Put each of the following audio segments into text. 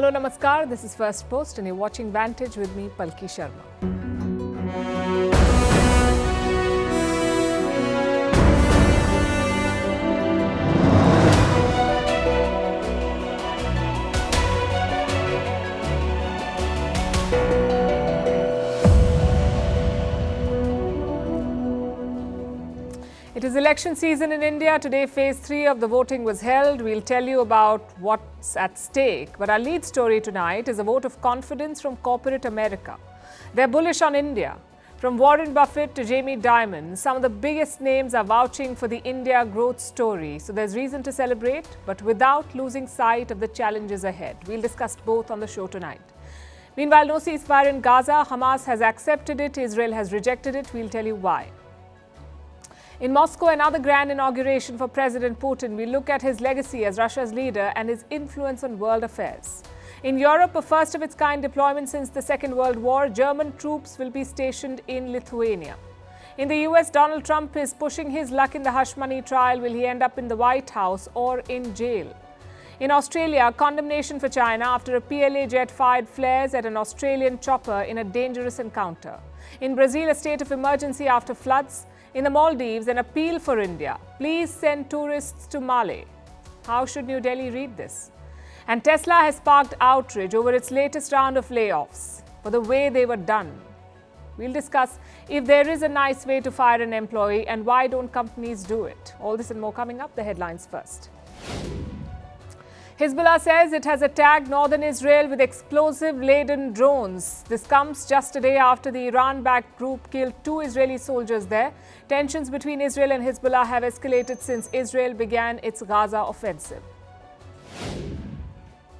Hello, Namaskar. This is Firstpost and you're watching Vantage with me, Palki Sharma. It is election season in India. Today, phase 3 of the voting was held. We'll tell you about what's at stake. But our lead story tonight is a vote of confidence from corporate America. They're bullish on India. From Warren Buffett to Jamie Dimon, some of the biggest names are vouching for the India growth story. So there's reason to celebrate, but without losing sight of the challenges ahead. We'll discuss both on the show tonight. Meanwhile, no ceasefire in Gaza. Hamas has accepted it. Israel has rejected it. We'll tell you why. In Moscow, another grand inauguration for President Putin. We look at his legacy as Russia's leader and his influence on world affairs. In Europe, a first-of-its-kind deployment since the Second World War, German troops will be stationed in Lithuania. In the US, Donald Trump is pushing his luck in the hush money trial. Will he end up in the White House or in jail? In Australia, condemnation for China after a PLA jet fired flares at an Australian chopper in a dangerous encounter. In Brazil, a state of emergency after floods. In the Maldives, an appeal for India. Please send tourists to Mali. How should New Delhi read this? And Tesla has sparked outrage over its latest round of layoffs for the way they were done. We'll discuss if there is a nice way to fire an employee and why don't companies do it. All this and more coming up. The headlines first. Hezbollah says it has attacked northern Israel with explosive-laden drones. This comes just a day after the Iran-backed group killed 2 Israeli soldiers there. Tensions between Israel and Hezbollah have escalated since Israel began its Gaza offensive.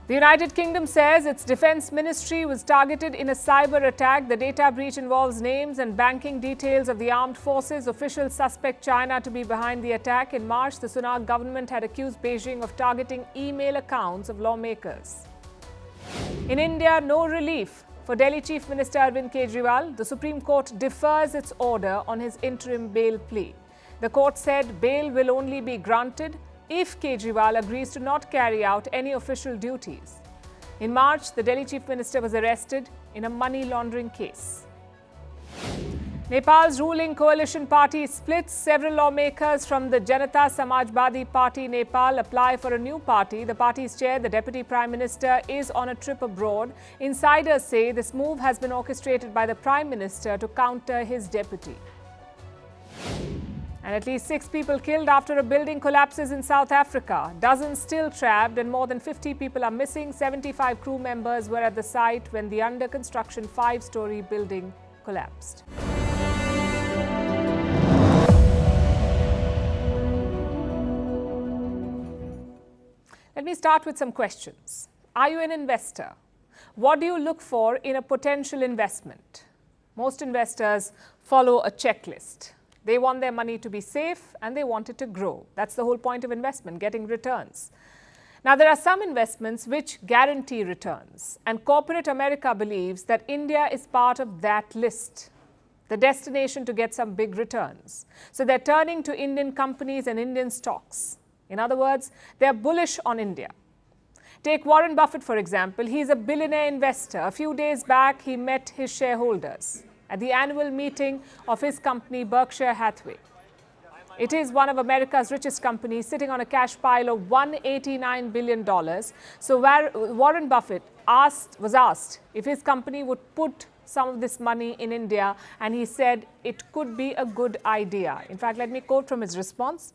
The United Kingdom says its defense ministry was targeted in a cyber attack. The data breach involves names and banking details of the armed forces. Officials suspect China to be behind the attack. In March, the Sunak government had accused Beijing of targeting email accounts of lawmakers. In India, no relief for Delhi Chief Minister Arvind Kejriwal. The Supreme Court defers its order on his interim bail plea. The court said bail will only be granted if Kejriwal agrees to not carry out any official duties. In March, the Delhi Chief Minister was arrested in a money laundering case. Nepal's ruling coalition party splits. Several lawmakers from the Janata Samajwadi Party Nepal apply for a new party. The party's chair, the Deputy Prime Minister, is on a trip abroad. Insiders say this move has been orchestrated by the Prime Minister to counter his deputy. And at least 6 people killed after a building collapses in South Africa. Dozens still trapped and more than 50 people are missing. 75 crew members were at the site when the under-construction 5-story building collapsed. Let me start with some questions. Are you an investor? What do you look for in a potential investment? Most investors follow a checklist. They want their money to be safe and they want it to grow. That's the whole point of investment, getting returns. Now, there are some investments which guarantee returns, and corporate America believes that India is part of that list, the destination to get some big returns. So they're turning to Indian companies and Indian stocks. In other words, they're bullish on India. Take Warren Buffett, for example. He's a billionaire investor. A few days back, he met his shareholders at the annual meeting of his company, Berkshire Hathaway. It is one of America's richest companies, sitting on a cash pile of $189 billion. So Warren Buffett was asked if his company would put some of this money in India, and he said it could be a good idea. In fact, let me quote from his response.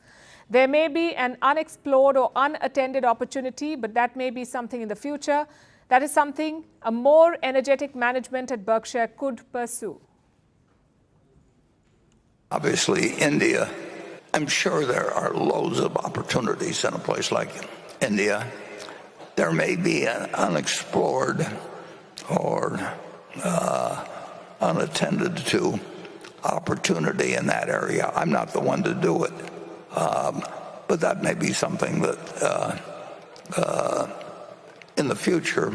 There may be an unexplored or unattended opportunity, but that may be something in the future. That is something a more energetic management at Berkshire could pursue. Obviously, India, I'm sure there are loads of opportunities in a place like India. There may be an unexplored or unattended to opportunity in that area. I'm not the one to do it. But that may be something that in the future.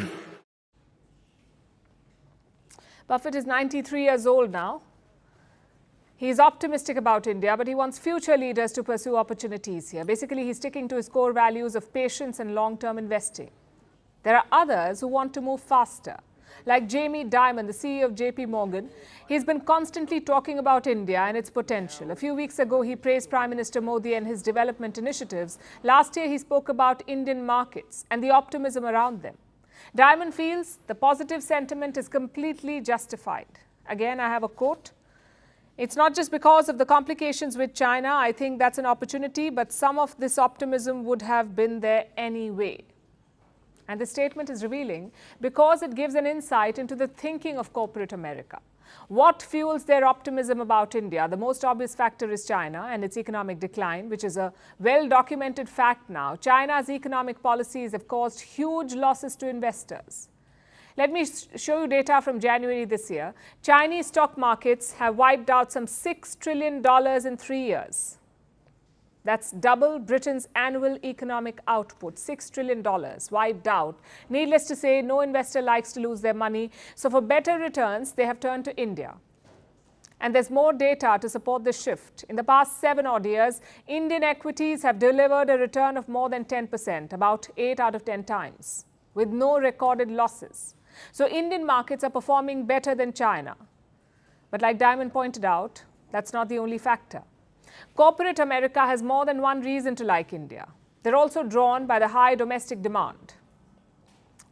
Buffett is 93 years old now. He is optimistic about India, but he wants future leaders to pursue opportunities here. Basically, he's sticking to his core values of patience and long-term investing. There are others who want to move faster. Like Jamie Dimon, the CEO of JP Morgan, he's been constantly talking about India and its potential. A few weeks ago, he praised Prime Minister Modi and his development initiatives. Last year, he spoke about Indian markets and the optimism around them. Dimon feels the positive sentiment is completely justified. Again, I have a quote. It's not just because of the complications with China. I think that's an opportunity, but some of this optimism would have been there anyway. And the statement is revealing because it gives an insight into the thinking of corporate America. What fuels their optimism about India? The most obvious factor is China and its economic decline, which is a well-documented fact now. China's economic policies have caused huge losses to investors. Let me show you data from January this year. Chinese stock markets have wiped out some $6 trillion in 3 years. That's double Britain's annual economic output, $6 trillion wiped out. Needless to say, no investor likes to lose their money. So for better returns, they have turned to India. And there's more data to support this shift. In the past 7 odd years, Indian equities have delivered a return of more than 10%, about 8 out of 10 times, with no recorded losses. So Indian markets are performing better than China. But like Dimon pointed out, that's not the only factor. Corporate America has more than one reason to like India. They're also drawn by the high domestic demand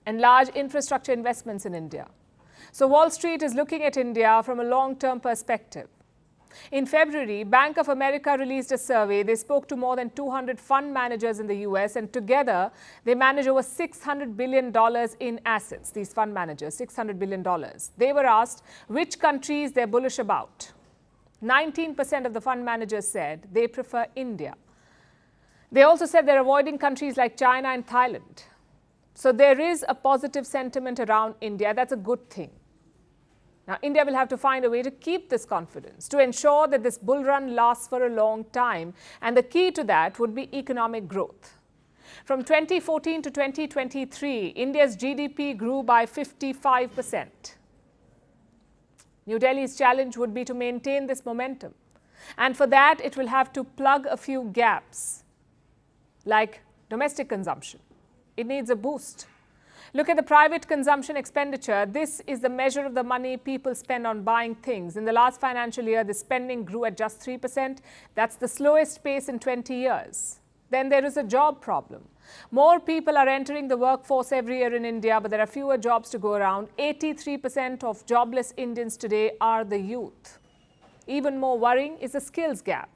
and large infrastructure investments in India. So Wall Street is looking at India from a long-term perspective. In February, Bank of America released a survey. They spoke to more than 200 fund managers in the US, and together they manage over $600 billion in assets, these fund managers, $600 billion. They were asked which countries they're bullish about. 19% of the fund managers said they prefer India. They also said they're avoiding countries like China and Thailand. So there is a positive sentiment around India. That's a good thing. Now, India will have to find a way to keep this confidence, to ensure that this bull run lasts for a long time. And the key to that would be economic growth. From 2014 to 2023, India's GDP grew by 55%. New Delhi's challenge would be to maintain this momentum. And for that, it will have to plug a few gaps, like domestic consumption. It needs a boost. Look at the private consumption expenditure. This is the measure of the money people spend on buying things. In the last financial year, the spending grew at just 3%. That's the slowest pace in 20 years. Then there is a job problem. More people are entering the workforce every year in India, but there are fewer jobs to go around. 83% of jobless Indians today are the youth. Even more worrying is the skills gap.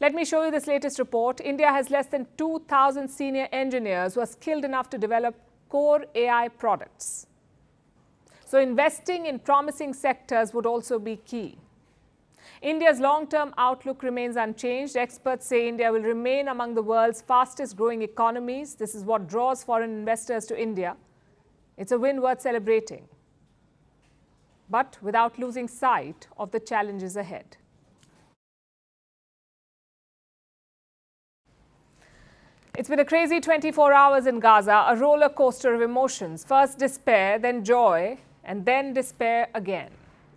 Let me show you this latest report. India has less than 2,000 senior engineers who are skilled enough to develop core AI products. So investing in promising sectors would also be key. India's long-term outlook remains unchanged. Experts say India will remain among the world's fastest-growing economies. This is what draws foreign investors to India. It's a win worth celebrating, but without losing sight of the challenges ahead. It's been a crazy 24 hours in Gaza, a roller coaster of emotions. First despair, then joy, and then despair again.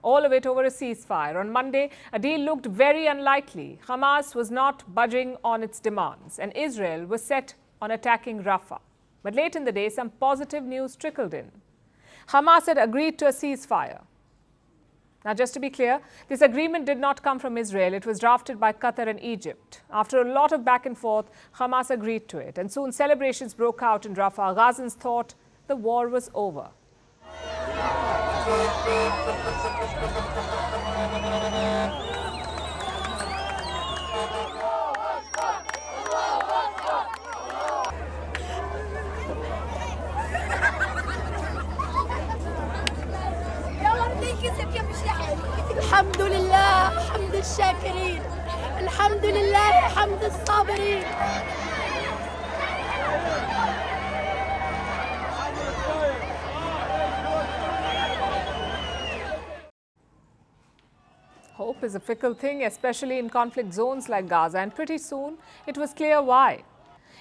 All of it over a ceasefire. On Monday, a deal looked very unlikely. Hamas was not budging on its demands, and Israel was set on attacking Rafah. But late in the day, some positive news trickled in. Hamas had agreed to a ceasefire. Now, just to be clear, this agreement did not come from Israel. It was drafted by Qatar and Egypt. After a lot of back and forth, Hamas agreed to it. And soon celebrations broke out in Rafah. Gazans thought the war was over. الحمد لله حمد الشاكرين الحمد لله حمد الصابرين. Hope is a fickle thing, especially in conflict zones like Gaza, and pretty soon it was clear why.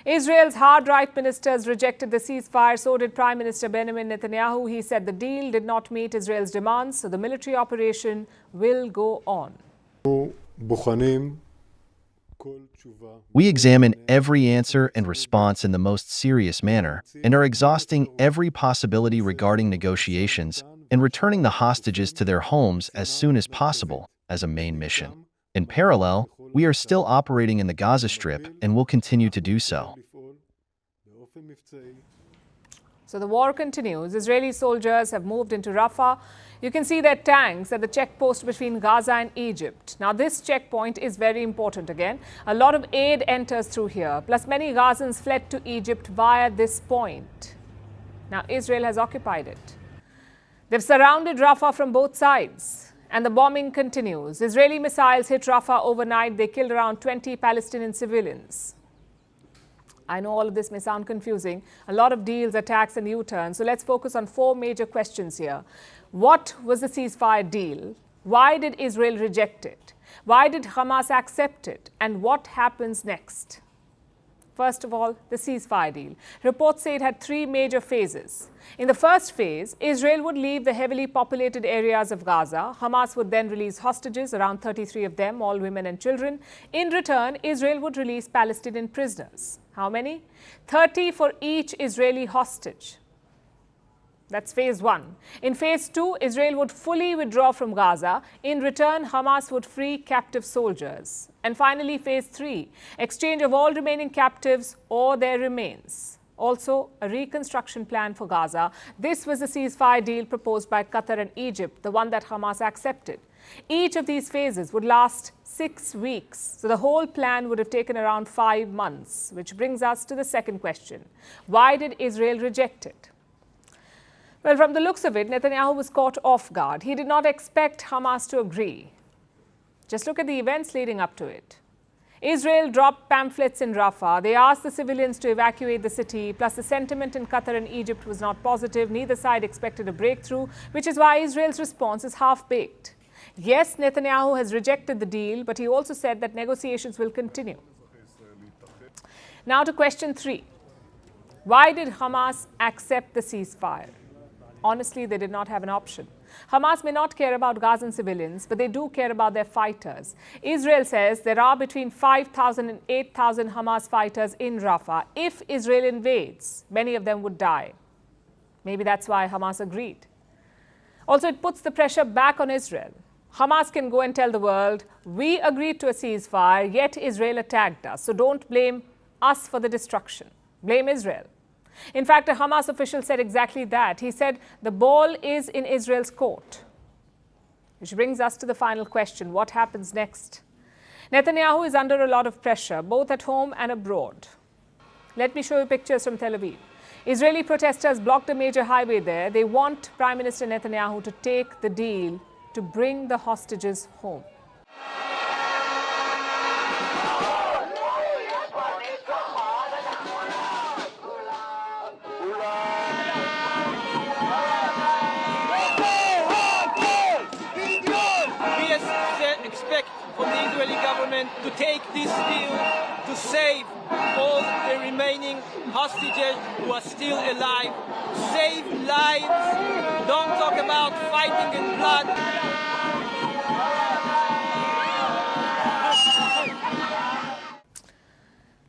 Israel's hard-right ministers rejected the ceasefire, so did Prime Minister Benjamin Netanyahu. He said the deal did not meet Israel's demands, so the military operation will go on. בוחנים We examine every answer and response in the most serious manner and are exhausting every possibility regarding negotiations and returning the hostages to their homes as soon as possible as a main mission. In parallel, we are still operating in the Gaza Strip and will continue to do so. So the war continues. Israeli soldiers have moved into Rafah. You can see their tanks at the checkpost between Gaza and Egypt. Now, this checkpoint is very important again. A lot of aid enters through here. Plus, many Gazans fled to Egypt via this point. Now, Israel has occupied it. They've surrounded Rafah from both sides. And the bombing continues. Israeli missiles hit Rafah overnight. They killed around 20 Palestinian civilians. I know all of this may sound confusing. A lot of deals, attacks and U-turns. So let's focus on four major questions here. What was the ceasefire deal? Why did Israel reject it? Why did Hamas accept it? And what happens next? First of all, the ceasefire deal. Reports say it had three major phases. In the first phase, Israel would leave the heavily populated areas of Gaza. Hamas would then release hostages, around 33 of them, all women and children. In return, Israel would release Palestinian prisoners. How many? 30 for each Israeli hostage. That's phase one. In phase two, Israel would fully withdraw from Gaza. In return, Hamas would free captive soldiers. And finally, phase three, exchange of all remaining captives or their remains. Also, a reconstruction plan for Gaza. This was the ceasefire deal proposed by Qatar and Egypt, the one that Hamas accepted. Each of these phases would last 6 weeks. So the whole plan would have taken around 5 months, which brings us to the second question. Why did Israel reject it? Well, from the looks of it, Netanyahu was caught off guard. He did not expect Hamas to agree. Just look at the events leading up to it. Israel dropped pamphlets in Rafah. They asked the civilians to evacuate the city. Plus, the sentiment in Qatar and Egypt was not positive. Neither side expected a breakthrough, which is why Israel's response is half-baked. Yes, Netanyahu has rejected the deal, but he also said that negotiations will continue. Now to question 3. Why did Hamas accept the ceasefire? Honestly, they did not have an option. Hamas may not care about Gazan civilians, but they do care about their fighters. Israel says there are between 5,000 and 8,000 Hamas fighters in Rafah. If Israel invades, many of them would die. Maybe that's why Hamas agreed. Also, it puts the pressure back on Israel. Hamas can go and tell the world, we agreed to a ceasefire, yet Israel attacked us. So don't blame us for the destruction. Blame Israel. In fact, a Hamas official said exactly that. He said the ball is in Israel's court. Which brings us to the final question. What happens next? Netanyahu is under a lot of pressure, both at home and abroad. Let me show you pictures from Tel Aviv. Israeli protesters blocked a major highway there. They want Prime Minister Netanyahu to take the deal to bring the hostages home. From the Israeli government to take this deal to save all the remaining hostages who are still alive. Save lives. Don't talk about fighting and blood.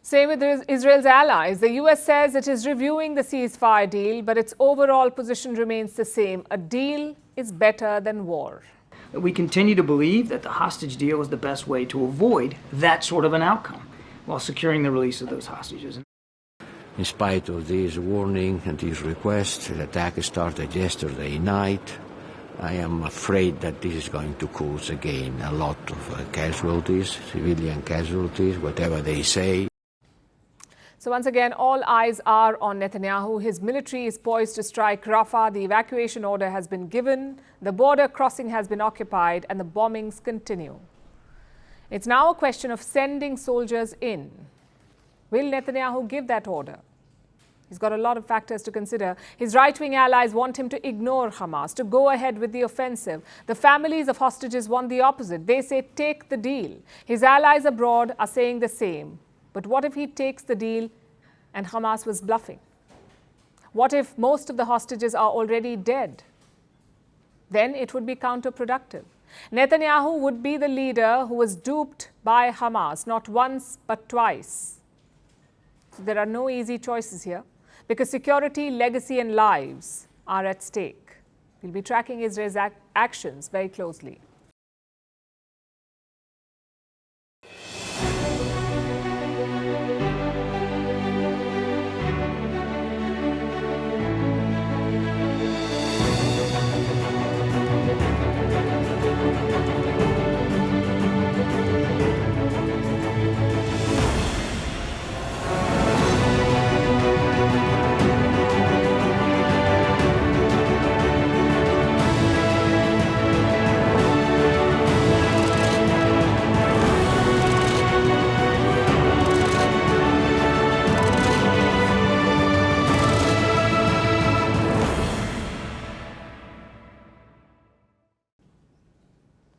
Same with Israel's allies. The US says it is reviewing the ceasefire deal, but its overall position remains the same. A deal is better than war. We continue to believe that the hostage deal is the best way to avoid that sort of an outcome while securing the release of those hostages. In spite of this warning and these requests, the attack started yesterday night. I am afraid that this is going to cause again a lot of casualties, civilian casualties, whatever they say. So once again, all eyes are on Netanyahu. His military is poised to strike Rafah. The evacuation order has been given. The border crossing has been occupied and the bombings continue. It's now a question of sending soldiers in. Will Netanyahu give that order? He's got a lot of factors to consider. His right-wing allies want him to ignore Hamas, to go ahead with the offensive. The families of hostages want the opposite. They say, take the deal. His allies abroad are saying the same. But what if he takes the deal and Hamas was bluffing? What if most of the hostages are already dead? Then it would be counterproductive. Netanyahu would be the leader who was duped by Hamas, not once but twice. So there are no easy choices here because security, legacy and lives are at stake. We'll be tracking Israel's actions very closely.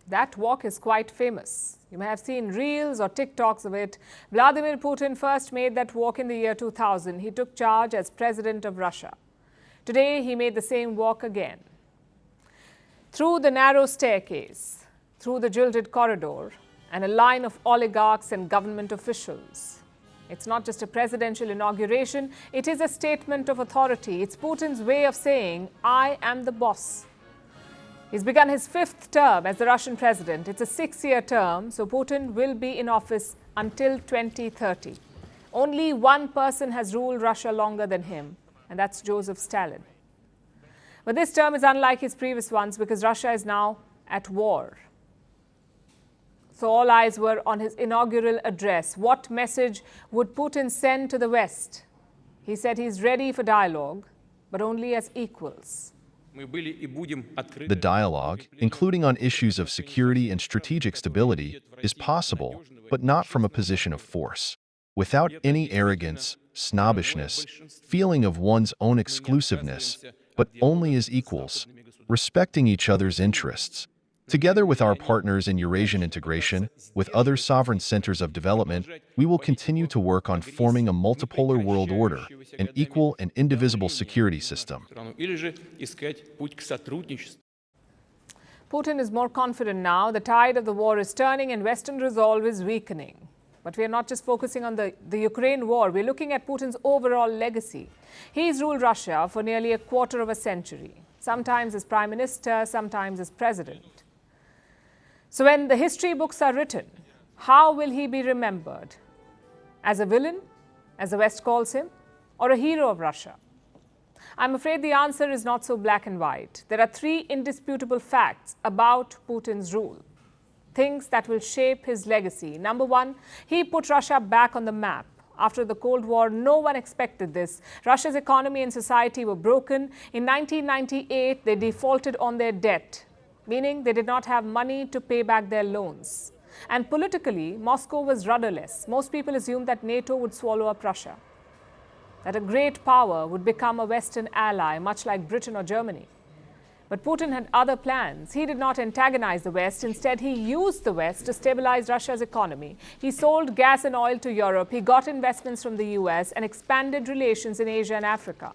That walk is quite famous. You may have seen reels or TikToks of it. Vladimir Putin first made that walk in the year 2000. He took charge as president of Russia. Today, he made the same walk again. Through the narrow staircase, through the gilded corridor, and a line of oligarchs and government officials. It's not just a presidential inauguration, it is a statement of authority. It's Putin's way of saying, I am the boss. He's begun his 5th term as the Russian president. It's a 6-year term, so Putin will be in office until 2030. Only one person has ruled Russia longer than him, and that's Joseph Stalin. But this term is unlike his previous ones because Russia is now at war. So all eyes were on his inaugural address. What message would Putin send to the West? He said he's ready for dialogue, but only as equals. The dialogue, including on issues of security and strategic stability, is possible, but not from a position of force. Without any arrogance, snobbishness, feeling of one's own exclusiveness, but only as equals, respecting each other's interests. Together with our partners in Eurasian integration, with other sovereign centers of development, we will continue to work on forming a multipolar world order, an equal and indivisible security system. Putin is more confident now. The tide of the war is turning and Western resolve is weakening. But we are not just focusing on the Ukraine war. We're looking at Putin's overall legacy. He's ruled Russia for nearly a quarter of a century, sometimes as prime minister, sometimes as president. So when the history books are written, how will he be remembered? As a villain, as the West calls him, or a hero of Russia? I'm afraid the answer is not so black and white. There are 3 indisputable facts about Putin's rule, things that will shape his legacy. Number 1, he put Russia back on the map. After the Cold War, no one expected this. Russia's economy and society were broken. In 1998, they defaulted on their debt, meaning they did not have money to pay back their loans. And politically, Moscow was rudderless. Most people assumed that NATO would swallow up Russia, that a great power would become a Western ally, much like Britain or Germany. But Putin had other plans. He did not antagonize the West. Instead, he used the West to stabilize Russia's economy. He sold gas and oil to Europe. He got investments from the US and expanded relations in Asia and Africa.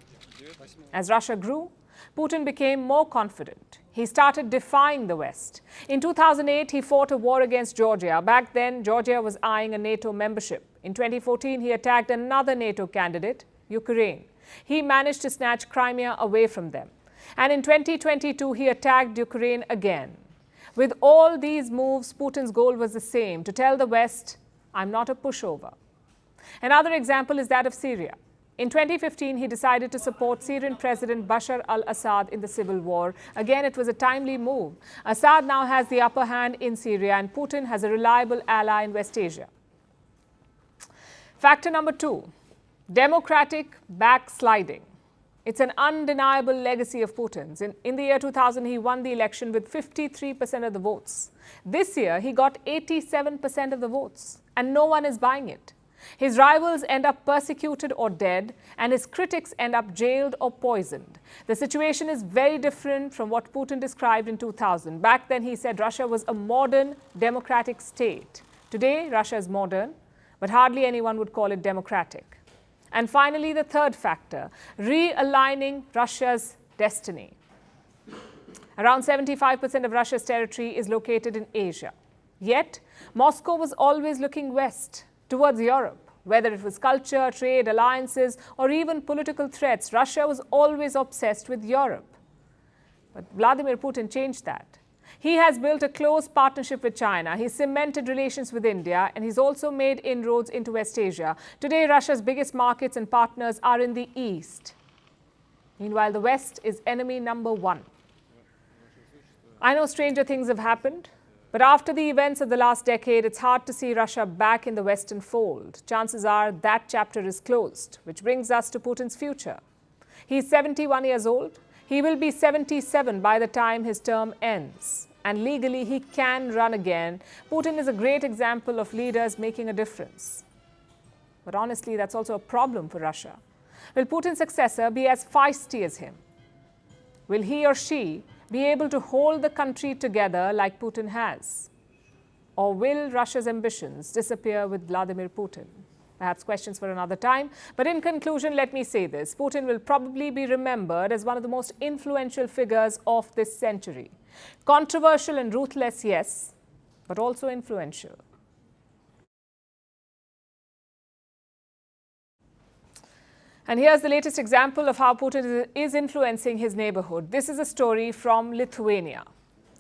As Russia grew, Putin became more confident. He started defying the West. In 2008, he fought a war against Georgia. Back then, Georgia was eyeing a NATO membership. In 2014, he attacked another NATO candidate, Ukraine. He managed to snatch Crimea away from them. And in 2022, he attacked Ukraine again. With all these moves, Putin's goal was the same, to tell the West, I'm not a pushover. Another example is that of Syria. In 2015, he decided to support Syrian President Bashar al-Assad in the civil war. Again, it was a timely move. Assad now has the upper hand in Syria, and Putin has a reliable ally in West Asia. Factor number 2, democratic backsliding. It's an undeniable legacy of Putin's. In the year 2000, he won the election with 53% of the votes. This year, he got 87% of the votes, and no one is buying it. His rivals end up persecuted or dead, and his critics end up jailed or poisoned. The situation is very different from what Putin described in 2000. Back then, he said Russia was a modern democratic state. Today, Russia is modern, but hardly anyone would call it democratic. And finally, the third factor, realigning Russia's destiny. Around 75% of Russia's territory is located in Asia. Yet, Moscow was always looking west, towards Europe. Whether it was culture, trade, alliances, or even political threats, Russia was always obsessed with Europe. But Vladimir Putin changed that. He has built a close partnership with China. He's cemented relations with India, and he's also made inroads into West Asia. Today, Russia's biggest markets and partners are in the East. Meanwhile, the West is enemy number one. I know stranger things have happened, but after the events of the last decade, it's hard to see Russia back in the Western fold. Chances are that chapter is closed, which brings us to Putin's future. He's 71 years old. He will be 77 by the time his term ends. And legally, he can run again. Putin is a great example of leaders making a difference. But honestly, that's also a problem for Russia. Will Putin's successor be as feisty as him? Will he or she be able to hold the country together like Putin has? Or will Russia's ambitions disappear with Vladimir Putin? Perhaps questions for another time. But in conclusion, let me say this. Putin will probably be remembered as one of the most influential figures of this century. Controversial and ruthless, yes, but also influential. And here's the latest example of how Putin is influencing his neighborhood. This is a story from Lithuania,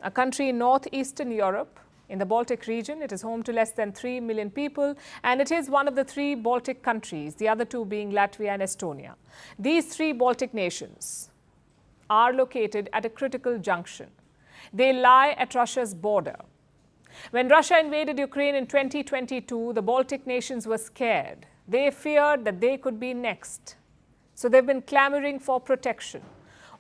a country in northeastern Europe, in the Baltic region. It is home to less than 3 million people, and it is one of the 3 Baltic countries, the other 2 being Latvia and Estonia. These 3 Baltic nations are located at a critical junction. They lie at Russia's border. When Russia invaded Ukraine in 2022, the Baltic nations were scared. They feared that they could be next. So they've been clamoring for protection.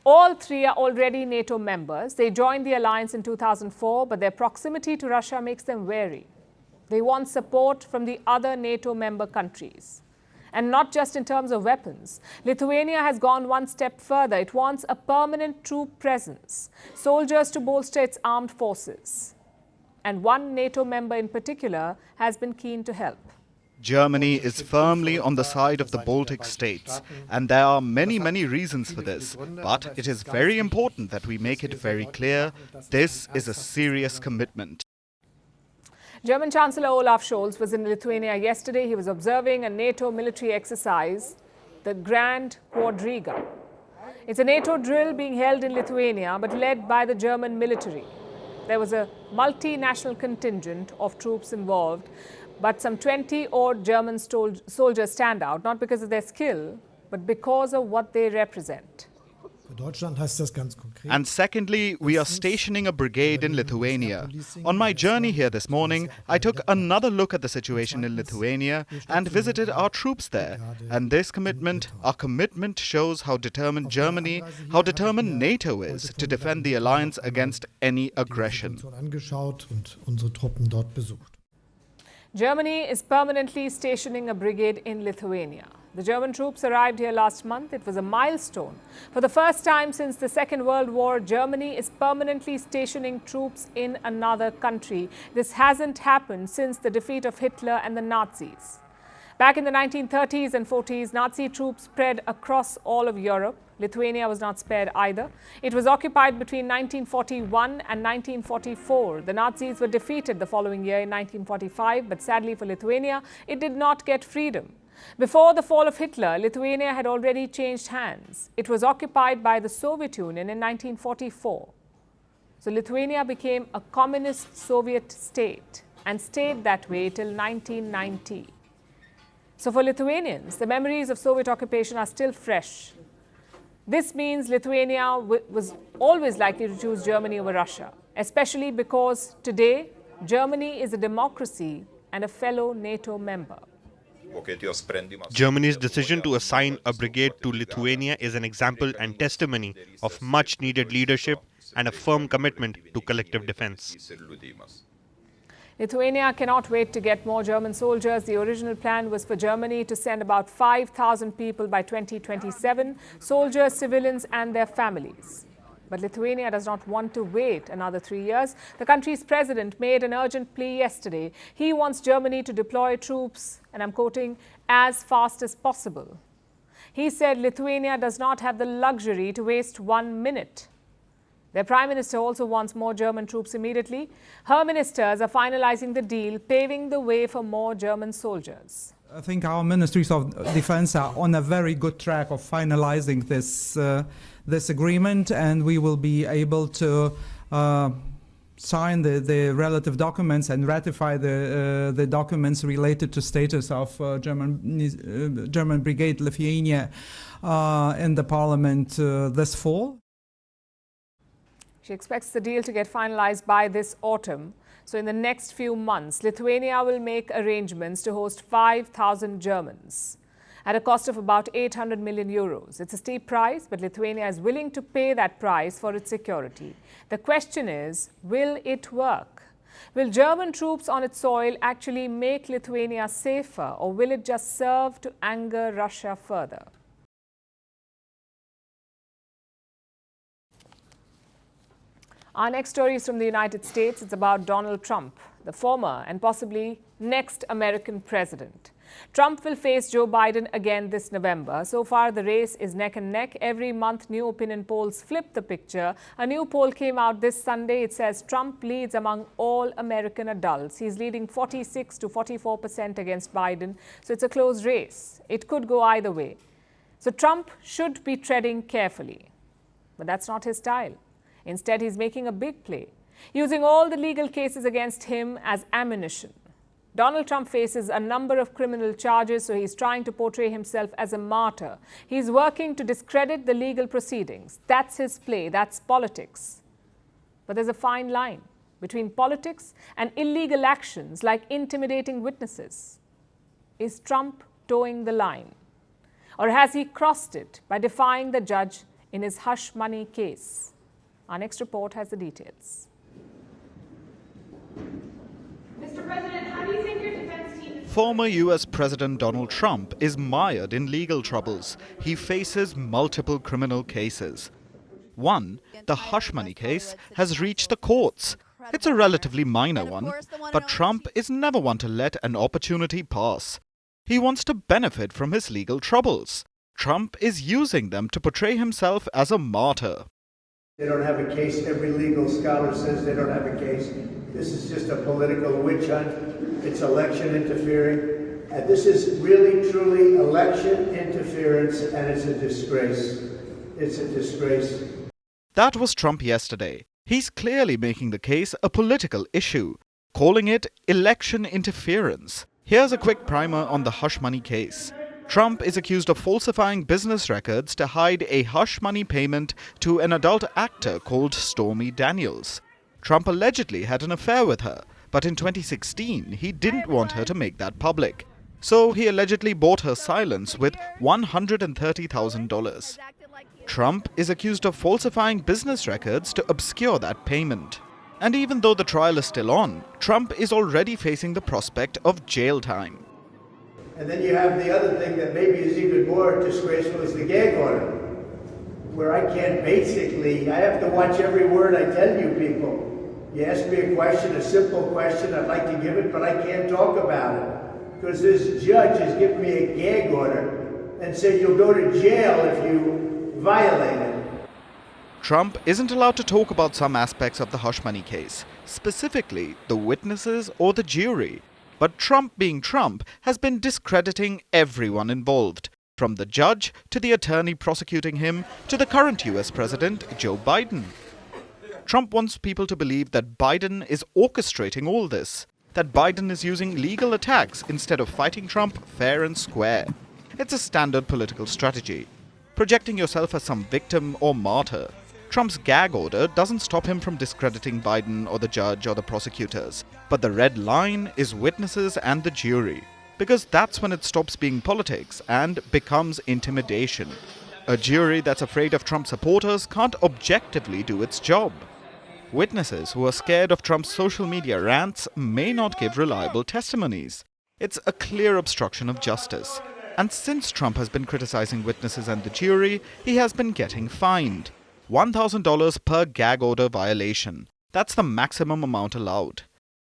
All 3 are already NATO members. They joined the alliance in 2004, but their proximity to Russia makes them wary. They want support from the other NATO member countries. And not just in terms of weapons. Lithuania has gone one step further. It wants a permanent troop presence, soldiers to bolster its armed forces. And one NATO member in particular has been keen to help. Germany is firmly on the side of the Baltic states, and there are many reasons for this. But it is very important that we make it very clear this is a serious commitment. German Chancellor Olaf Scholz was in Lithuania yesterday. He was observing a NATO military exercise, the Grand Quadriga. It's a NATO drill being held in Lithuania, but led by the German military. There was a multinational contingent of troops involved, but some 20-odd German soldiers stand out, not because of their skill, but because of what they represent. And secondly, we are stationing a brigade in Lithuania. On my journey here this morning, I took another look at the situation in Lithuania and visited our troops there. And this commitment, our commitment, shows how determined Germany, how determined NATO is to defend the alliance against any aggression. Germany is permanently stationing a brigade in Lithuania. The German troops arrived here last month. It was a milestone. For the first time since the Second World War, Germany is permanently stationing troops in another country. This hasn't happened since the defeat of Hitler and the Nazis. Back in the 1930s and 40s, Nazi troops spread across all of Europe. Lithuania was not spared either. It was occupied between 1941 and 1944. The Nazis were defeated the following year in 1945, but sadly for Lithuania, it did not get freedom. Before the fall of Hitler, Lithuania had already changed hands. It was occupied by the Soviet Union in 1944. So Lithuania became a communist Soviet state and stayed that way till 1990. So for Lithuanians, the memories of Soviet occupation are still fresh. This means Lithuania was always likely to choose Germany over Russia, especially because today Germany is a democracy and a fellow NATO member. Germany's decision to assign a brigade to Lithuania is an example and testimony of much-needed leadership and a firm commitment to collective defense. Lithuania cannot wait to get more German soldiers. The original plan was for Germany to send about 5,000 people by 2027, soldiers, civilians and their families. But Lithuania does not want to wait another 3 years. The country's president made an urgent plea yesterday. He wants Germany to deploy troops, and I'm quoting, as fast as possible. He said Lithuania does not have the luxury to waste 1 minute. Their Prime Minister also wants more German troops immediately. Her ministers are finalizing the deal, paving the way for more German soldiers. I think our ministries of defense are on a very good track of finalizing this agreement, and we will be able to sign the relative documents and ratify the documents related to status of German Brigade Lithuania in the parliament this fall. She expects the deal to get finalized by this autumn. So in the next few months, Lithuania will make arrangements to host 5,000 Germans at a cost of about 800 million euros. It's a steep price, but Lithuania is willing to pay that price for its security. The question is, will it work? Will German troops on its soil actually make Lithuania safer, or will it just serve to anger Russia further? Our next story is from the United States. It's about Donald Trump, the former and possibly next American president. Trump will face Joe Biden again this November. So far, the race is neck and neck. Every month, new opinion polls flip the picture. A new poll came out this Sunday. It says Trump leads among all American adults. He's leading 46 to 44% against Biden. So it's a close race. It could go either way. So Trump should be treading carefully. But that's not his style. Instead, he's making a big play, using all the legal cases against him as ammunition. Donald Trump faces a number of criminal charges, so he's trying to portray himself as a martyr. He's working to discredit the legal proceedings. That's his play. That's politics. But there's a fine line between politics and illegal actions like intimidating witnesses. Is Trump towing the line? Or has he crossed it by defying the judge in his hush money case? Our next report has the details. Mr. President, how do you think your defense team... Former US President Donald Trump is mired in legal troubles. He faces multiple criminal cases. One, the hush money case, has reached the courts. It's a relatively minor one, but Trump is never one to let an opportunity pass. He wants to benefit from his legal troubles. Trump is using them to portray himself as a martyr. They don't have a case. Every legal scholar says they don't have a case. This is just a political witch hunt. It's election interfering. And this is really, truly election interference, and it's a disgrace. It's a disgrace. That was Trump yesterday. He's clearly making the case a political issue, calling it election interference. Here's a quick primer on the hush money case. Trump is accused of falsifying business records to hide a hush money payment to an adult actor called Stormy Daniels. Trump allegedly had an affair with her, but in 2016 he didn't want her to make that public. So he allegedly bought her silence with $130,000. Trump is accused of falsifying business records to obscure that payment. And even though the trial is still on, Trump is already facing the prospect of jail time. And then you have the other thing that maybe is even more disgraceful is the gag order, where I can't basically, I have to watch every word I tell you people. You ask me a question, a simple question, I'd like to give it, but I can't talk about it. Because this judge has given me a gag order and said you'll go to jail if you violate it. Trump isn't allowed to talk about some aspects of the hush money case, specifically the witnesses or the jury. But Trump being Trump has been discrediting everyone involved, from the judge to the attorney prosecuting him to the current US President, Joe Biden. Trump wants people to believe that Biden is orchestrating all this, that Biden is using legal attacks instead of fighting Trump fair and square. It's a standard political strategy, projecting yourself as some victim or martyr. Trump's gag order doesn't stop him from discrediting Biden or the judge or the prosecutors. But the red line is witnesses and the jury, because that's when it stops being politics and becomes intimidation. A jury that's afraid of Trump supporters can't objectively do its job. Witnesses who are scared of Trump's social media rants may not give reliable testimonies. It's a clear obstruction of justice. And since Trump has been criticizing witnesses and the jury, he has been getting fined. $1,000 per gag order violation. That's the maximum amount allowed.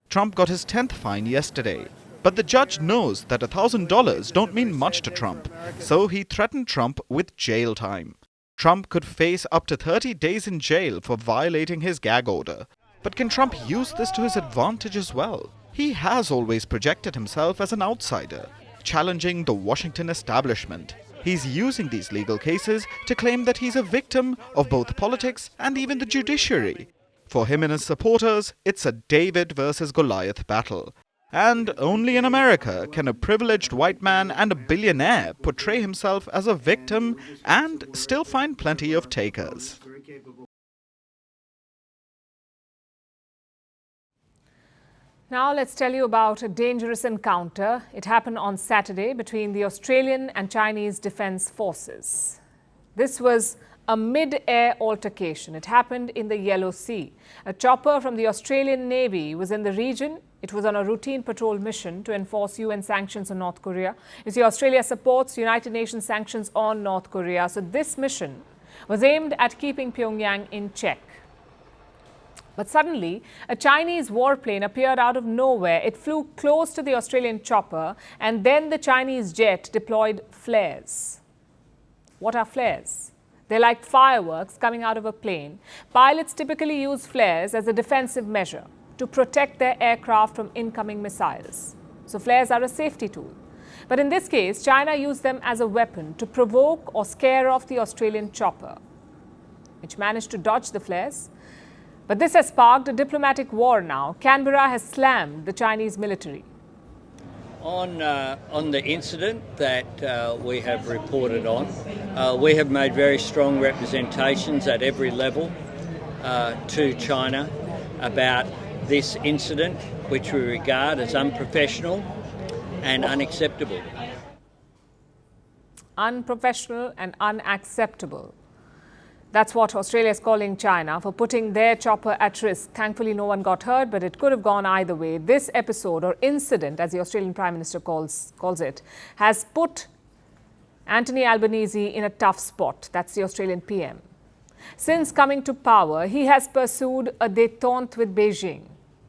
Trump got his 10th fine yesterday. But the judge knows that $1,000 don't mean much to Trump, so he threatened Trump with jail time. Trump could face up to 30 days in jail for violating his gag order. But can Trump use this to his advantage as well? He has always projected himself as an outsider, challenging the Washington establishment. He's using these legal cases to claim that he's a victim of both politics and even the judiciary. For him and his supporters, it's a David versus Goliath battle. And only in America can a privileged white man and a billionaire portray himself as a victim and still find plenty of takers. Now let's tell you about a dangerous encounter. It happened on Saturday between the Australian and Chinese Defence Forces. This was a mid-air altercation. It happened in the Yellow Sea. A chopper from the Australian Navy was in the region. It was on a routine patrol mission to enforce UN sanctions on North Korea. You see, Australia supports United Nations sanctions on North Korea. So this mission was aimed at keeping Pyongyang in check. But suddenly, a Chinese warplane appeared out of nowhere. It flew close to the Australian chopper, and then the Chinese jet deployed flares. What are flares? They're like fireworks coming out of a plane. Pilots typically use flares as a defensive measure to protect their aircraft from incoming missiles. So flares are a safety tool. But in this case, China used them as a weapon to provoke or scare off the Australian chopper, which managed to dodge the flares. But this has sparked a diplomatic war now. Canberra has slammed the Chinese military. On the incident that we have reported on, we have made very strong representations at every level to China about this incident, which we regard as unprofessional and unacceptable. Unprofessional and unacceptable. That's what Australia is calling China for putting their chopper at risk. Thankfully, no one got hurt, but it could have gone either way. This episode, or incident, as the Australian Prime Minister calls it, has put Anthony Albanese in a tough spot. That's the Australian PM. Since coming to power, he has pursued a détente with Beijing.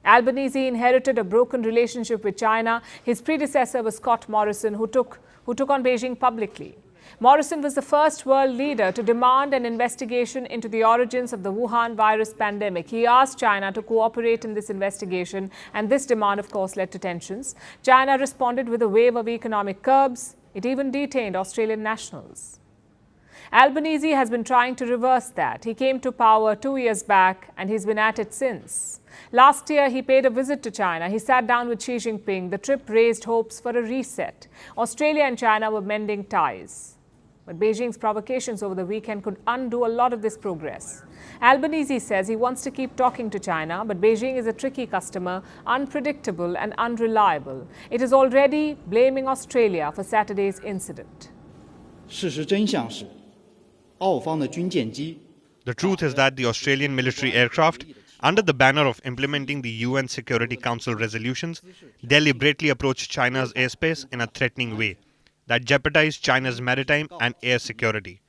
Albanese inherited a broken relationship with China. His predecessor was Scott Morrison, who took on Beijing publicly. Morrison was the first world leader to demand an investigation into the origins of the Wuhan virus pandemic. He asked China to cooperate in this investigation, and this demand, of course, led to tensions. China responded with a wave of economic curbs. It even detained Australian nationals. Albanese has been trying to reverse that. He came to power 2 years back, and he's been at it since. Last year, he paid a visit to China. He sat down with Xi Jinping. The trip raised hopes for a reset. Australia and China were mending ties. But Beijing's provocations over the weekend could undo a lot of this progress. Albanese says he wants to keep talking to China, but Beijing is a tricky customer, unpredictable and unreliable. It is already blaming Australia for Saturday's incident. The truth is that the Australian military aircraft, under the banner of implementing the UN Security Council resolutions, deliberately approached China's airspace in a threatening way that jeopardized China's maritime and air security.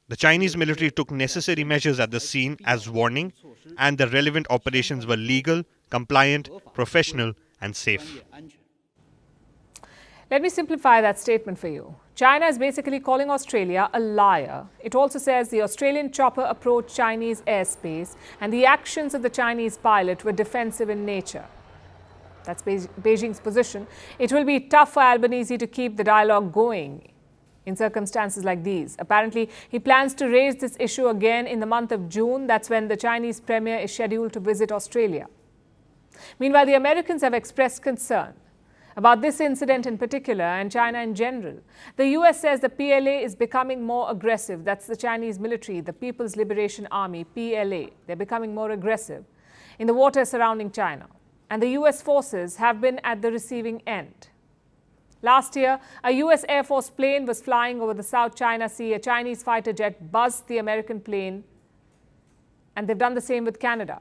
The Chinese military took necessary measures at the scene as warning, and the relevant operations were legal, compliant, professional, and safe. Let me simplify that statement for you. China is basically calling Australia a liar. It also says the Australian chopper approached Chinese airspace, and the actions of the Chinese pilot were defensive in nature. That's Beijing's position. It will be tough for Albanese to keep the dialogue going in circumstances like these. Apparently, he plans to raise this issue again in the month of June. That's when the Chinese premier is scheduled to visit Australia. Meanwhile, the Americans have expressed concern about this incident in particular and China in general. The US says the PLA is becoming more aggressive. That's the Chinese military, the People's Liberation Army, PLA. They're becoming more aggressive in the waters surrounding China. And the US forces have been at the receiving end. Last year, a US Air Force plane was flying over the South China Sea. A Chinese fighter jet buzzed the American plane, and they've done the same with Canada.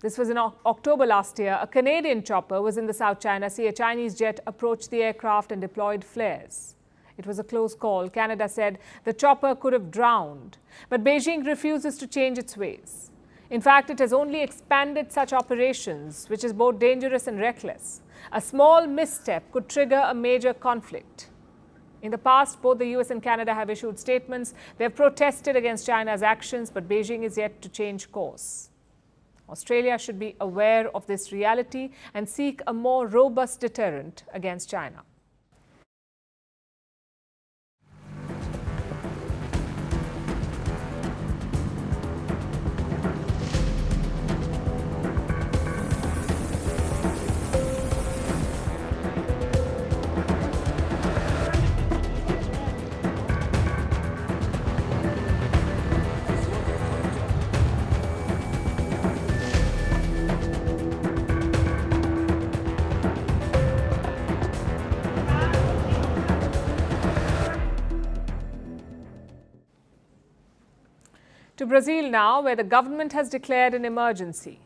This was in October last year. A Canadian chopper was in the South China Sea. A Chinese jet approached the aircraft and deployed flares. It was a close call. Canada said the chopper could have drowned, but Beijing refuses to change its ways. In fact, it has only expanded such operations, which is both dangerous and reckless. A small misstep could trigger a major conflict. In the past, both the US and Canada have issued statements. They have protested against China's actions, but Beijing is yet to change course. Australia should be aware of this reality and seek a more robust deterrent against China. To Brazil now, where the government has declared an emergency.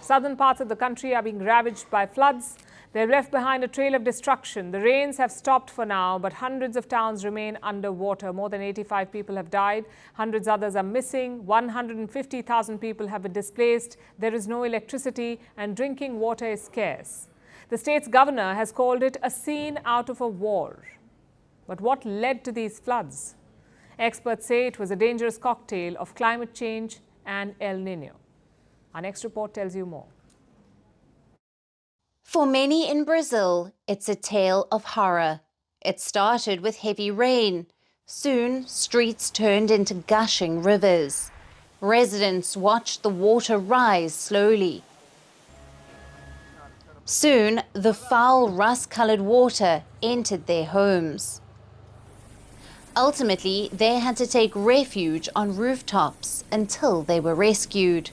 Southern parts of the country are being ravaged by floods. They've left behind a trail of destruction. The rains have stopped for now, but hundreds of towns remain underwater. More than 85 people have died. Hundreds others are missing. 150,000 people have been displaced. There is no electricity and drinking water is scarce. The state's governor has called it a scene out of a war. But what led to these floods? Experts say it was a dangerous cocktail of climate change and El Nino. Our next report tells you more. For many in Brazil, it's a tale of horror. It started with heavy rain. Soon, streets turned into gushing rivers. Residents watched the water rise slowly. Soon, the foul, rust-colored water entered their homes. Ultimately, they had to take refuge on rooftops until they were rescued.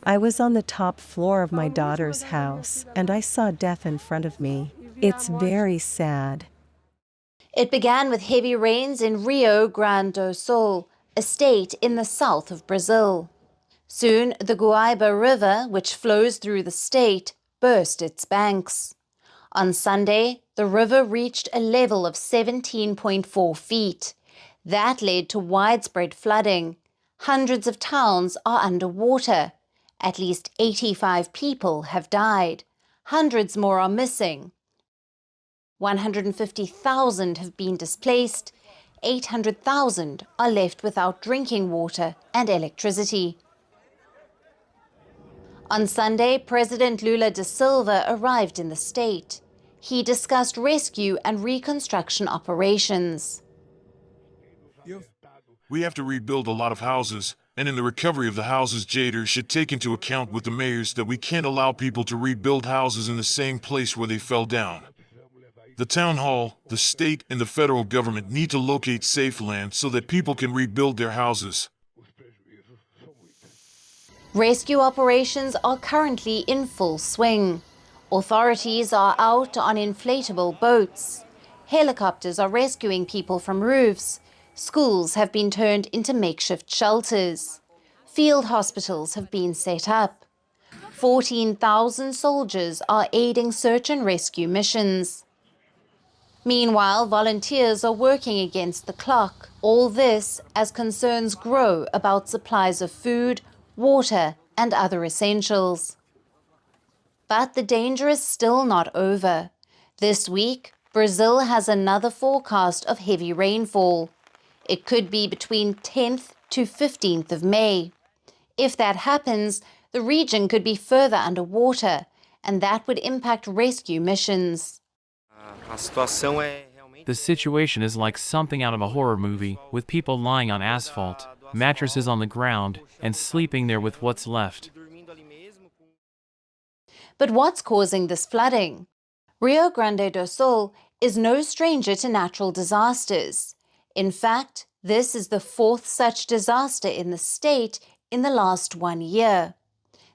I was on the top floor of my daughter's house, and I saw death in front of me. It's very sad. It began with heavy rains in Rio Grande do Sul, a state in the south of Brazil. Soon, the Guaíba River, which flows through the state, burst its banks. On Sunday, the river reached a level of 17.4 feet. That led to widespread flooding. Hundreds of towns are underwater. At least 85 people have died. Hundreds more are missing. 150,000 have been displaced. 800,000 are left without drinking water and electricity. On Sunday, President Lula da Silva arrived in the state. He discussed rescue and reconstruction operations. We have to rebuild a lot of houses, and in the recovery of the houses, Jader should take into account with the mayors that we can't allow people to rebuild houses in the same place where they fell down. The town hall, the state, and the federal government need to locate safe land so that people can rebuild their houses. Rescue operations are currently in full swing. Authorities are out on inflatable boats. Helicopters are rescuing people from roofs. Schools have been turned into makeshift shelters. Field hospitals have been set up. 14,000 soldiers are aiding search and rescue missions. Meanwhile, volunteers are working against the clock. All this as concerns grow about supplies of food, water, and other essentials. But the danger is still not over. This week, Brazil has another forecast of heavy rainfall. It could be between 10th to 15th of May. If that happens, the region could be further underwater, and that would impact rescue missions. The situation is like something out of a horror movie, with people lying on asphalt, mattresses on the ground, and sleeping there with what's left. But what's causing this flooding? Rio Grande do Sul is no stranger to natural disasters. In fact, this is the fourth such disaster in the state in the last 1 year.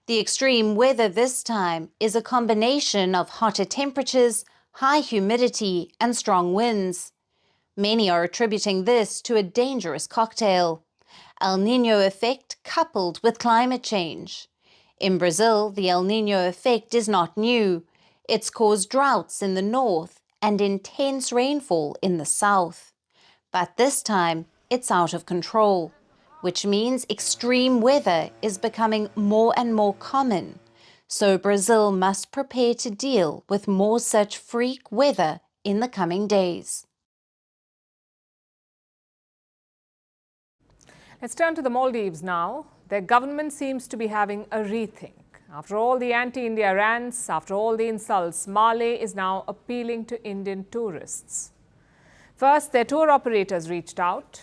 The extreme weather this time is a combination of hotter temperatures, high humidity, and strong winds. Many are attributing this to a dangerous cocktail, El Nino effect coupled with climate change. In Brazil, the El Nino effect is not new. It's caused droughts in the north and intense rainfall in the south. But this time, it's out of control, which means extreme weather is becoming more and more common. So Brazil must prepare to deal with more such freak weather in the coming days. Let's turn to the Maldives now. Their government seems to be having a rethink. After all the anti-India rants, after all the insults, Malé is now appealing to Indian tourists. First, their tour operators reached out.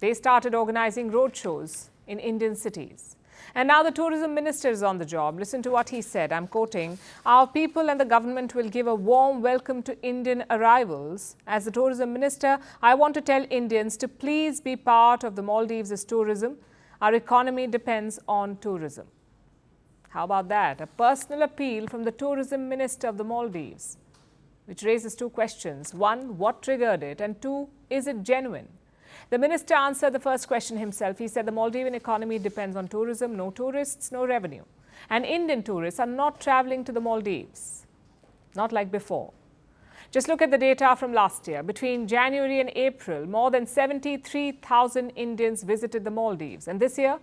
They started organizing roadshows in Indian cities. And now the tourism minister is on the job. Listen to what he said. I'm quoting, "Our people and the government will give a warm welcome to Indian arrivals. As the tourism minister, I want to tell Indians to please be part of the Maldives' tourism. Our economy depends on tourism." How about that? A personal appeal from the tourism minister of the Maldives, which raises two questions. One, what triggered it? And two, is it genuine? The minister answered the first question himself. He said the Maldivian economy depends on tourism. No tourists, no revenue. And Indian tourists are not traveling to the Maldives, not like before. Just look at the data from last year. Between January and April, more than 73,000 Indians visited the Maldives. And this year,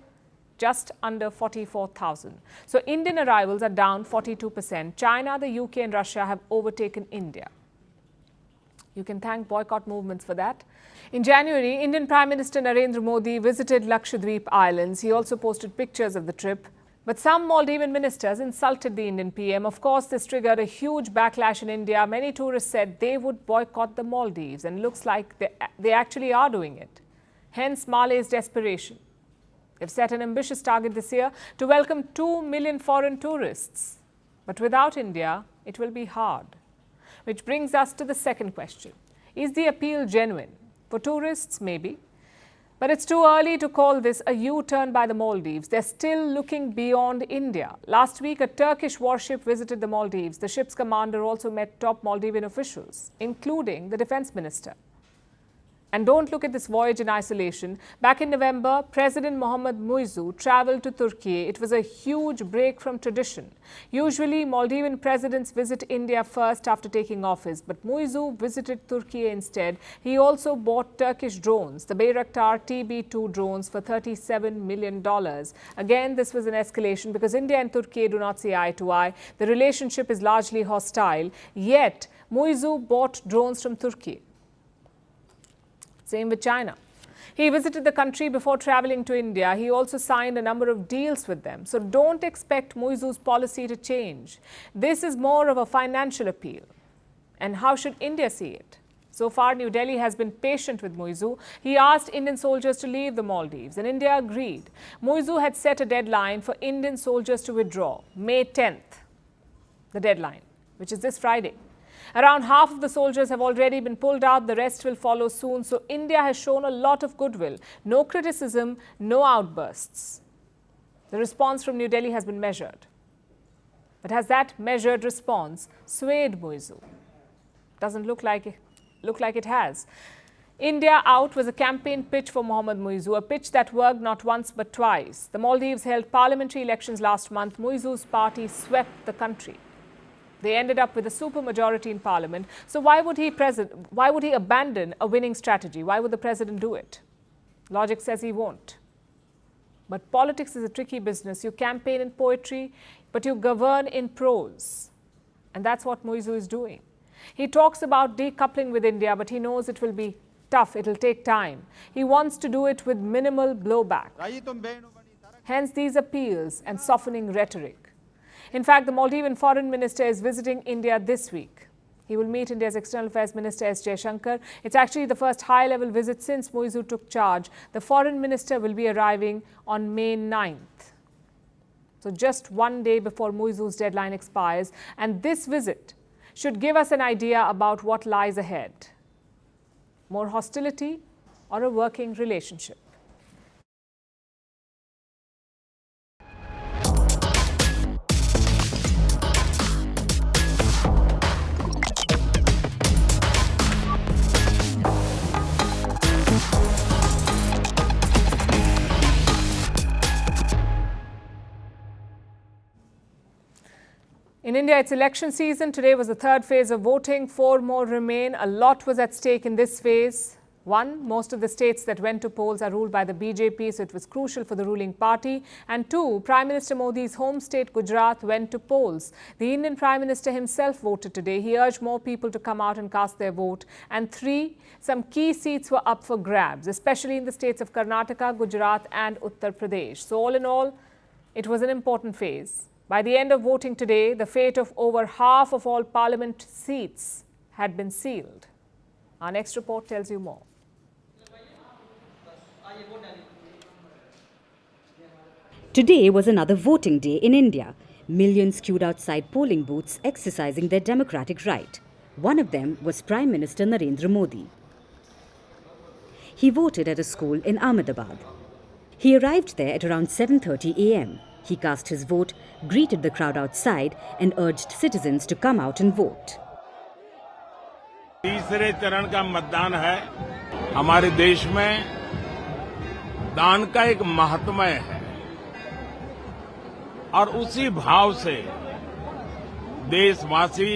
just under 44,000. So Indian arrivals are down 42%. China, the UK and Russia have overtaken India. You can thank boycott movements for that. In January, Indian Prime Minister Narendra Modi visited Lakshadweep Islands. He also posted pictures of the trip. But some Maldivian ministers insulted the Indian PM. Of course, this triggered a huge backlash in India. Many tourists said they would boycott the Maldives, and looks like they actually are doing it. Hence, Malé's desperation. They've set an ambitious target this year to welcome 2 million foreign tourists. But without India, it will be hard. Which brings us to the second question. Is the appeal genuine? For tourists, maybe. But it's too early to call this a U-turn by the Maldives. They're still looking beyond India. Last week, a Turkish warship visited the Maldives. The ship's commander also met top Maldivian officials, including the defense minister. And don't look at this voyage in isolation. Back in November, President Mohamed Muizzu traveled to Turkey. It was a huge break from tradition. Usually, Maldivian presidents visit India first after taking office, but Muizzu visited Turkey instead. He also bought Turkish drones, the Bayraktar TB2 drones, for $37 million. Again, this was an escalation because India and Turkey do not see eye to eye. The relationship is largely hostile. Yet, Muizzu bought drones from Turkey. Same with China. He visited the country before traveling to India. He also signed a number of deals with them. So don't expect Muizzu's policy to change. This is more of a financial appeal. And how should India see it? So far, New Delhi has been patient with Muizzu. He asked Indian soldiers to leave the Maldives, and India agreed. Muizzu had set a deadline for Indian soldiers to withdraw, May 10th, the deadline, which is this Friday. Around half of the soldiers have already been pulled out. The rest will follow soon. So India has shown a lot of goodwill. No criticism, no outbursts. The response from New Delhi has been measured. But has that measured response swayed Muizzu? Doesn't look like it has. India out was a campaign pitch for Mohamed Muizzu, a pitch that worked not once but twice. The Maldives held parliamentary elections last month. Muizzu's party swept the country. They ended up with a supermajority in parliament. So why would he abandon a winning strategy? Why would the president do it? Logic says he won't. But politics is a tricky business. You campaign in poetry, but you govern in prose. And that's what Muizzu is doing. He talks about decoupling with India, but he knows it will be tough. It will take time. He wants to do it with minimal blowback. Hence these appeals and softening rhetoric. In fact, the Maldivian foreign minister is visiting India this week. He will meet India's External Affairs Minister S. Jaishankar. It's actually the first high-level visit since Muizzu took charge. The foreign minister will be arriving on May 9th. So just one day before Muizzu's deadline expires. And this visit should give us an idea about what lies ahead. More hostility or a working relationship? In India, it's election season. Today was the third phase of voting. 4 more remain. A lot was at stake in this phase. One, most of the states that went to polls are ruled by the BJP, so it was crucial for the ruling party. And two, Prime Minister Modi's home state, Gujarat, went to polls. The Indian Prime Minister himself voted today. He urged more people to come out and cast their vote. And three, some key seats were up for grabs, especially in the states of Karnataka, Gujarat and Uttar Pradesh. So all in all, it was an important phase. By the end of voting today, the fate of over half of all parliament seats had been sealed. Our next report tells you more. Today was another voting day in India. Millions queued outside polling booths exercising their democratic right. One of them was Prime Minister Narendra Modi. He voted at a school in Ahmedabad. He arrived there at around 7:30 a.m. He cast his vote, greeted the crowd outside and urged citizens to come out and vote. तीसरे चरण का मतदान है। हमारे देश में दान का एक महात्म्य है और उसी भाव से देशवासी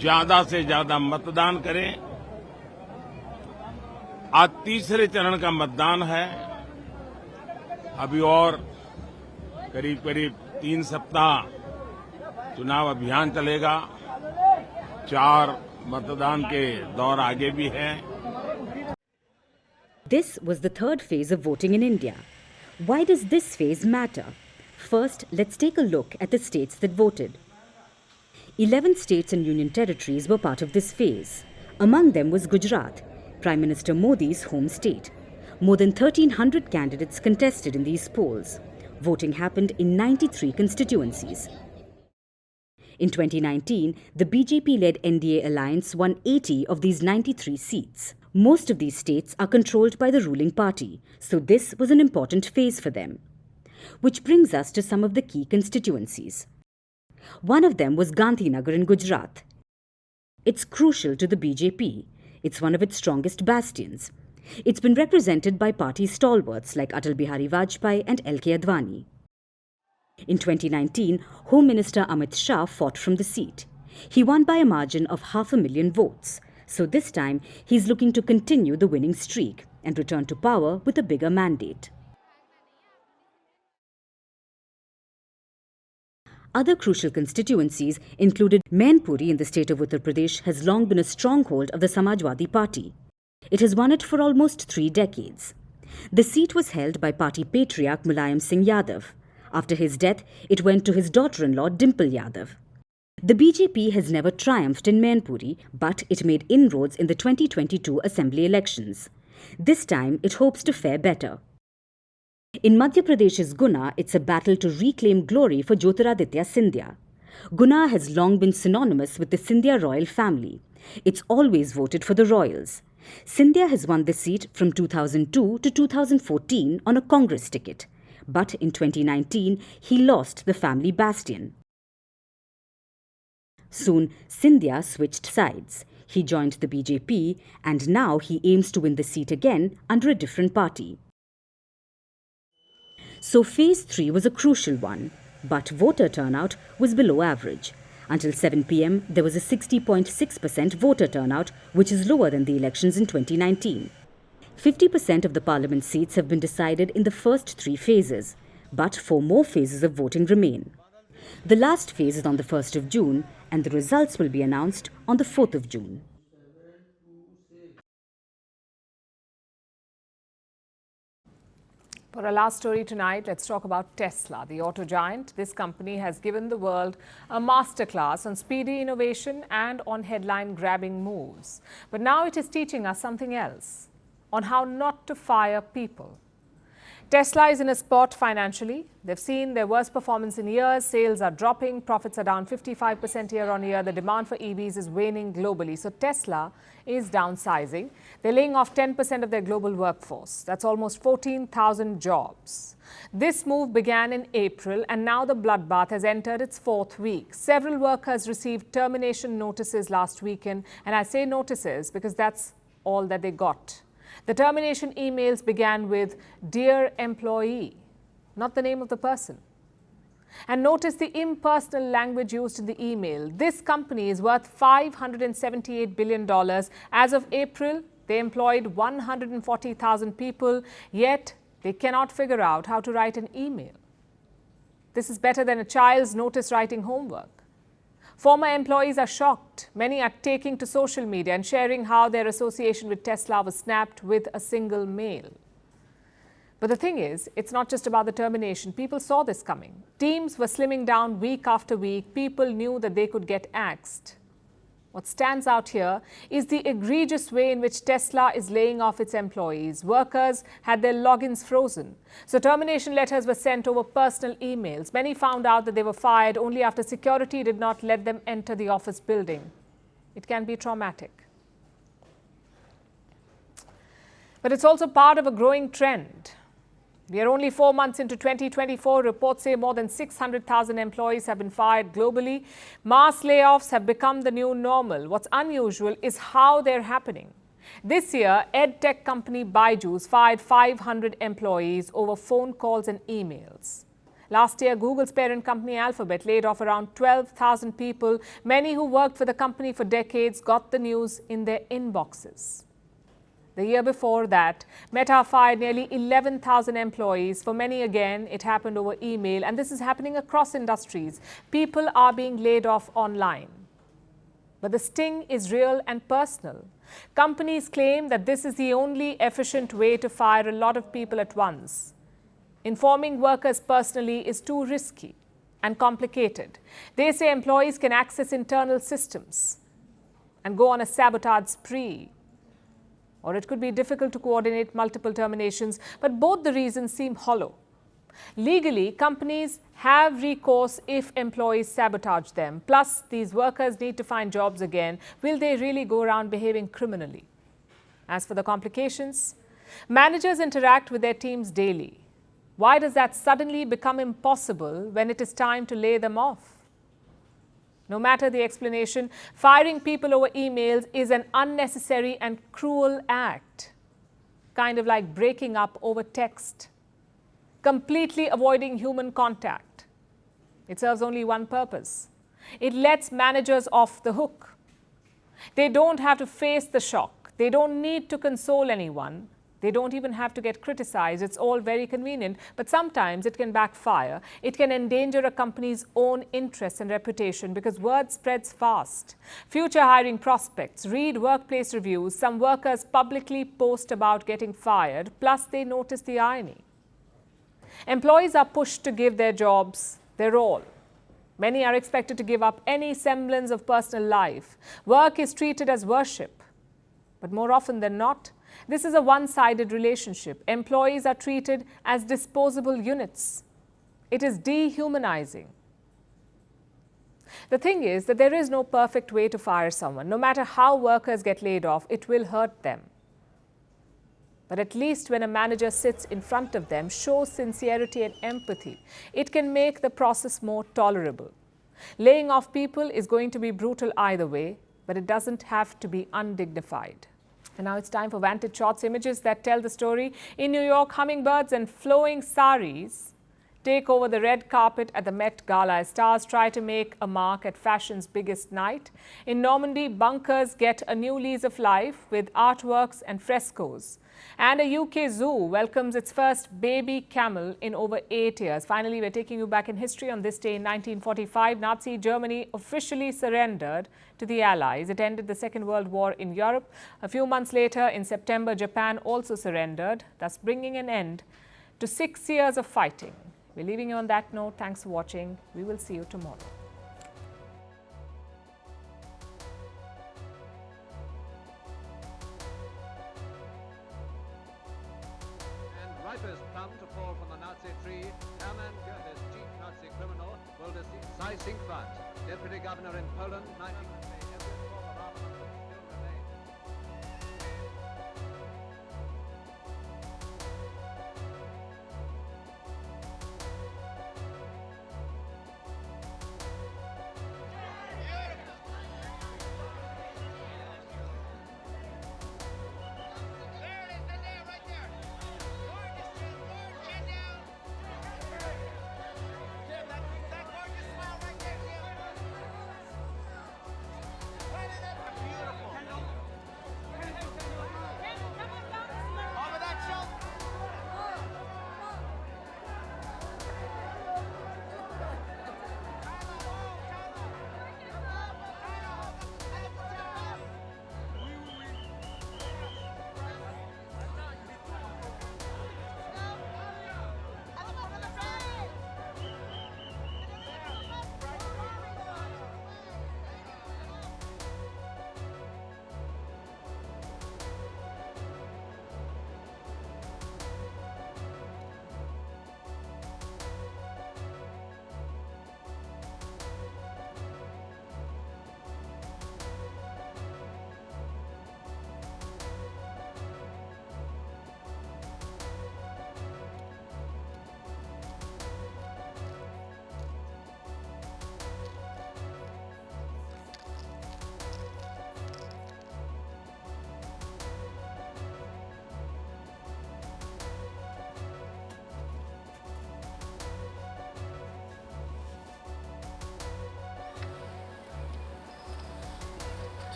ज्यादा से ज्यादा मतदान करें। आज तीसरे चरण का मतदान है। अभी और करीब 3 सप्ताह चुनाव अभियान चलेगा। 4 मतदान के दौर आगे भी है। This was the third phase of voting in India. Why does this phase matter? First, let's take a look at the states that voted. 11 states and union territories were part of this phase. Among them was Gujarat, Prime Minister Modi's home state. More than 1,300 candidates contested in these polls. Voting happened in 93 constituencies. In 2019, the BJP-led NDA alliance won 80 of these 93 seats. Most of these states are controlled by the ruling party, so this was an important phase for them. Which brings us to some of the key constituencies. One of them was Gandhinagar in Gujarat. It's crucial to the BJP. It's one of its strongest bastions. It's been represented by party stalwarts like Atal Bihari Vajpayee and L.K. Advani. In 2019, Home Minister Amit Shah fought from the seat. He won by a margin of 500,000 votes. So this time, he's looking to continue the winning streak and return to power with a bigger mandate. Other crucial constituencies included Mainpuri in the state of Uttar Pradesh has long been a stronghold of the Samajwadi Party. It has won it for almost 3 decades. The seat was held by party patriarch Mulayam Singh Yadav. After his death, it went to his daughter-in-law Dimple Yadav. The BJP has never triumphed in Mainpuri, but it made inroads in the 2022 assembly elections. This time, it hopes to fare better. In Madhya Pradesh's Guna, it's a battle to reclaim glory for Jyotiraditya Scindia. Guna has long been synonymous with the Scindia royal family. It's always voted for the royals. Scindia has won the seat from 2002 to 2014 on a Congress ticket. But in 2019, he lost the family bastion. Soon, Scindia switched sides. He joined the BJP and now he aims to win the seat again under a different party. So Phase 3 was a crucial one, but voter turnout was below average. Until 7 p.m., there was a 60.6% voter turnout, which is lower than the elections in 2019. 50% of the parliament seats have been decided in the first 3 phases, but 4 more phases of voting remain. The last phase is on the 1st of June, and the results will be announced on the 4th of June. For our last story tonight, let's talk about Tesla, the auto giant. This company has given the world a masterclass on speedy innovation and on headline-grabbing moves. But now it is teaching us something else, on how not to fire people. Tesla is in a spot financially. They've seen their worst performance in years. Sales are dropping. Profits are down 55% year on year. The demand for EVs is waning globally. So Tesla is downsizing. They're laying off 10% of their global workforce. That's almost 14,000 jobs. This move began in April, and now the bloodbath has entered its 4th week. Several workers received termination notices last weekend. And I say notices because that's all that they got. The termination emails began with "Dear employee," not the name of the person. And notice the impersonal language used in the email. This company is worth $578 billion. As of April, They employed 140,000 people, yet they cannot figure out how to write an email. This is better than a child's notice writing homework. Former employees are shocked. Many are taking to social media and sharing how their association with Tesla was snapped with a single mail. But the thing is, it's not just about the termination. People saw this coming. Teams were slimming down week after week. People knew that they could get axed. What stands out here is the egregious way in which Tesla is laying off its employees. Workers had their logins frozen. So termination letters were sent over personal emails. Many found out that they were fired only after security did not let them enter the office building. It can be traumatic. But it's also part of a growing trend. We are only 4 months into 2024. Reports say more than 600,000 employees have been fired globally. Mass layoffs have become the new normal. What's unusual is how they're happening. This year, EdTech company Byju's fired 500 employees over phone calls and emails. Last year, Google's parent company Alphabet laid off around 12,000 people. Many who worked for the company for decades got the news in their inboxes. The year before that, Meta fired nearly 11,000 employees. For many, again, it happened over email, and this is happening across industries. People are being laid off online. But the sting is real and personal. Companies claim that this is the only efficient way to fire a lot of people at once. Informing workers personally is too risky and complicated. They say employees can access internal systems and go on a sabotage spree. Or it could be difficult to coordinate multiple terminations, but both the reasons seem hollow. Legally, companies have recourse if employees sabotage them. Plus, these workers need to find jobs again. Will they really go around behaving criminally? As for the complications, managers interact with their teams daily. Why does that suddenly become impossible when it is time to lay them off? No matter the explanation, firing people over emails is an unnecessary and cruel act, kind of like breaking up over text, completely avoiding human contact. It serves only one purpose. It lets managers off the hook. They don't have to face the shock. They don't need to console anyone. They don't even have to get criticized. It's all very convenient, but sometimes it can backfire. It can endanger a company's own interests and reputation because word spreads fast. Future hiring prospects read workplace reviews. Some workers publicly post about getting fired, plus they notice the irony. Employees are pushed to give their jobs their all. Many are expected to give up any semblance of personal life. Work is treated as worship, but more often than not, this is a one-sided relationship. Employees are treated as disposable units. It is dehumanizing. The thing is that there is no perfect way to fire someone. No matter how workers get laid off, it will hurt them. But at least when a manager sits in front of them, shows sincerity and empathy, it can make the process more tolerable. Laying off people is going to be brutal either way, but it doesn't have to be undignified. And now it's time for Vantage Shots, images that tell the story. In New York, hummingbirds and flowing saris take over the red carpet at the Met Gala as stars try to make a mark at fashion's biggest night. In Normandy, bunkers get a new lease of life with artworks and frescoes. And a UK zoo welcomes its first baby camel in over 8 years. Finally, we're taking you back in history. On this day in 1945, Nazi Germany officially surrendered to the Allies. It ended the Second World War in Europe. A few months later, in September, Japan also surrendered, thus bringing an end to 6 years of fighting. We're leaving you on that note. Thanks for watching. We will see you tomorrow. Ripest plum to fall from the Nazi tree, Hermann Goethe's chief Nazi criminal will deceive Ceasefire. Deputy Governor in Poland, 19...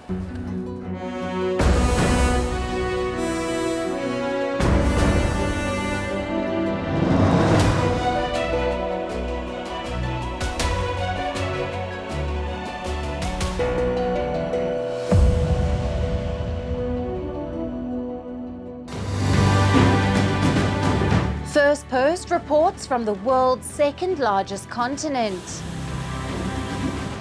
Firstpost reports from the world's second largest continent.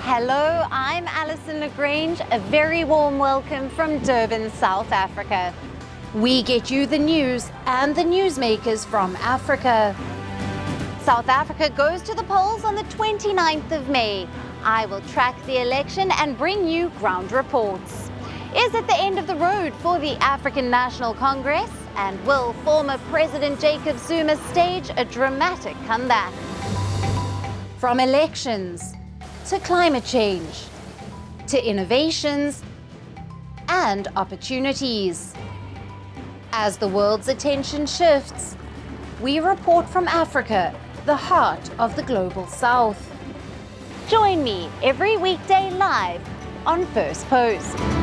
Hello, I'm Alison Lagrange. A very warm welcome from Durban, South Africa. We get you the news and the newsmakers from Africa. South Africa goes to the polls on the 29th of May. I will track the election and bring you ground reports. Is it the end of the road for the African National Congress? And will former President Jacob Zuma stage a dramatic comeback? From elections to climate change to innovations and opportunities. As the world's attention shifts, we report from Africa, the heart of the global south. Join me every weekday live on Firstpost.